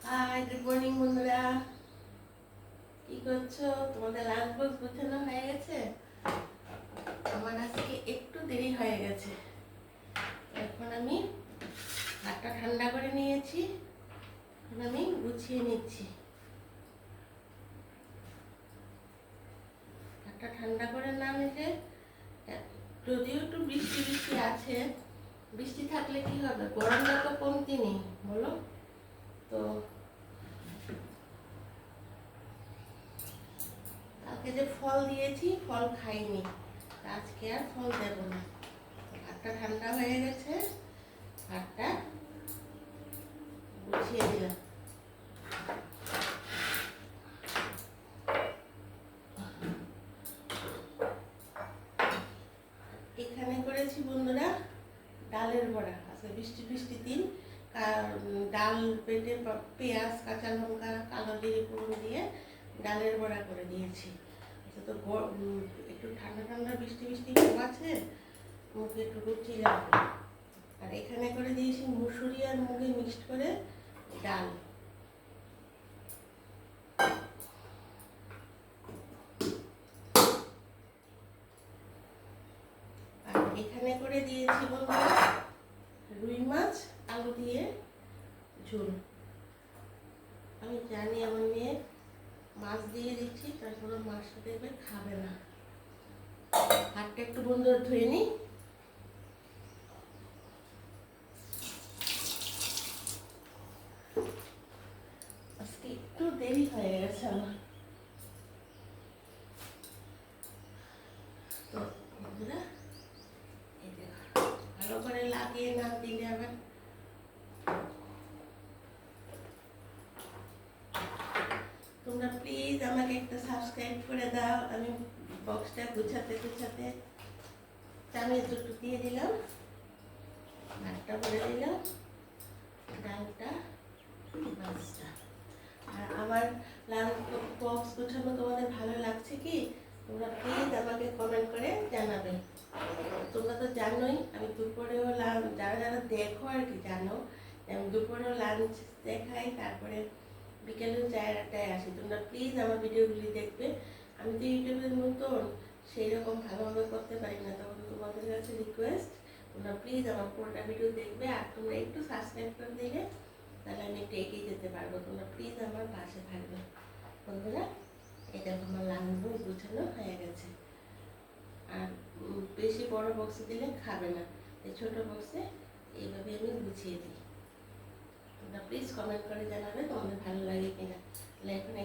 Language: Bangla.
হাই, গুড মর্নিং বন্ধুরা। কি করছো? তোমাদের লাঞ্চ বক্স গোছানো হয়ে গেছে? আমার আজকে একটু দেরি হয়ে গেছে। এখন আমি হাতটা ঠান্ডা করে নিয়েছি, এখন আমি গুছিয়ে নিচ্ছি। হাতটা ঠান্ডা করে না নিলে, যদিও একটু বৃষ্টি বৃষ্টি আছে, বৃষ্টি থাকলে কি হবে, গরমটা তো কমতি নেই বলো তো। কালকে যে ফল দিয়েছি, ফল খাইনি, আজকে আর ফল দেব না। হাতটা ঠান্ডা হয়ে গেছে, হাতটা গুছিয়ে দিলাম। এখানে করেছি বন্ধুরা ডালের বড়া। আজকে বৃষ্টি বৃষ্টি দিন, ডাল বেটে পেঁয়াজ কাঁচা লঙ্কা কালো জিরে ফোড়ন দিয়ে ডালের বড়া করে দিয়েছি। তো একটু ঠান্ডা ঠান্ডা বৃষ্টি বৃষ্টি আছে, মুখে একটু রুচি লাগবে। আর এখানে করে দিয়েছি মুসুরি আর মুগে মিক্সড করে ডাল। আর এখানে করে দিয়েছি বন্ধুরা রুই মাছ আলু দিয়ে ঝোল। আমি জানি আমার মেয়ে মাছ দিয়ে দিচ্ছি, তারপরে মাছটা দেখবে খাবে না। হাতটা একটু বন্ধুরা ধুয়ে নিই। আজকে একটু দেরি হয়ে গেছে আমার। তো বন্ধুরা, এই দেখো, ভালো করে লাগিয়ে না দিলে আবার তোমরা প্লিজ আমাকে একটা সাবস্ক্রাইব করে দাও। আমি বক্সটা গুছাতে গুছাতে চামচ দুটো দিয়ে দিলাম, ভাতটা ভরে দিলাম, ডালটা, মাছটা। আর আমার লাঞ্চ বক্স গোছানো তোমাদের ভালো লাগছে কি? তোমরা প্লিজ আমাকে কমেন্ট করে জানাবে। তোমরা তো জানোই আমি দুপুরেও লাঞ্চ, যারা যারা দেখো আর কি জানো, আমি দুপুরেও লাঞ্চ দেখাই, তারপরে বিকেলেও 4-8টায় আসি। তোমরা প্লিজ আমার ভিডিওগুলি দেখবে। আমি তো ইউটিউবের নতুন, সেই রকম ভালোভাবে করতে পারি না, তখন তোমাদের কাছে রিকোয়েস্ট, তোমরা প্লিজ আমার পুরোটা ভিডিও দেখবে। আর তোমরা একটু সাবস্ক্রাইব করে দিলে তাহলে আমি একটু এগিয়ে যেতে পারবো। তোমরা প্লিজ আমার পাশে থাকবে বন্ধুরা। এটা আমার লাঞ্চ বক্স গুছানো হয়ে গেছে। আর বেশি বড় বক্সে দিলে খাবে না, এই ছোটো বক্সে এইভাবে আমি গুছিয়ে দিই। তোমরা প্লিজ কমেন্ট করে জানাবে তোমাদের ভালো লাগে কিনা। তাহলে এখন